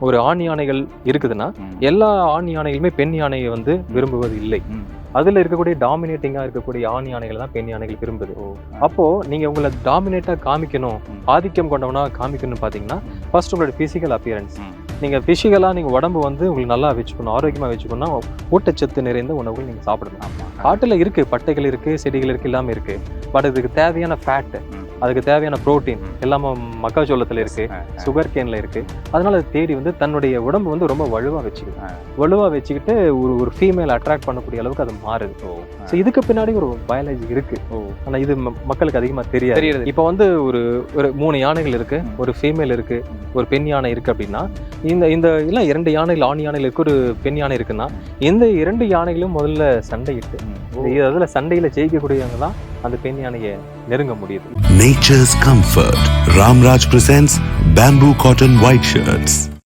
ஒரு ஆண் யானைகள் இருக்குதுன்னா எல்லா ஆண் யானைகளுமே பெண் யானையை வந்து விரும்புவது இல்லை. அதுல இருக்கக்கூடிய டாமினேட்டிங்கா இருக்கக்கூடிய ஆண் யானைகள் தான் பெண் யானைகள் விரும்புது. அப்போ நீங்க உங்களை டாமினேட்டா காமிக்கணும், ஆதிக்கம் கொண்டவனா காமிக்கணும்னு பாத்தீங்கன்னா ஃபர்ஸ்ட் உங்களோட பிசிக்கல் அப்பியரன்ஸ். நீங்க பிசிக்கலா நீங்க உடம்பு வந்து உங்களுக்கு நல்லா வச்சுக்கணும், ஆரோக்கியமா வச்சுக்கணும்னா ஊட்டச்சத்து நிறைந்த உணவுகள் நீங்க சாப்பிடணும். காட்டுல இருக்கு, பட்டைகள் இருக்கு, செடிகள் இருக்கு, எல்லாமே இருக்கு. பட் இதுக்கு தேவையான ஃபேட், அதுக்கு தேவையான புரோட்டீன் எல்லாமே மக்காச்சோளத்துல இருக்கு, சுகர் கேன்ல இருக்கு. அதனால அது தேடி வந்து தன்னுடைய உடம்பு வந்து ரொம்ப வலுவா வச்சுக்கிட்டு ஒரு ஃபீமேல் அட்ராக்ட் பண்ணக்கூடிய அளவுக்கு அது மாறுது. ஸோ இதுக்கு பின்னாடி ஒரு பயாலஜி இருக்கு. ஆனா இது மக்களுக்கு அதிகமா தெரியாது. இப்போ வந்து ஒரு 3 யானைகள் இருக்கு, ஒரு ஃபீமேல் இருக்கு, ஒரு பெண் யானை இருக்கு அப்படின்னா இந்த எல்லாம் 2 யானைகள், ஆண் யானைகள் இருக்கு, ஒரு பெண் யானை இருக்குன்னா இந்த 2 யானைகளும் முதல்ல சண்டையிட்டு அதுல சண்டையில ஜெயிக்கக்கூடியவங்க தான் அந்த பெண் யானையை நெருங்க முடியுது. Nature's Comfort. Ramraj presents Bamboo Cotton White Shirts.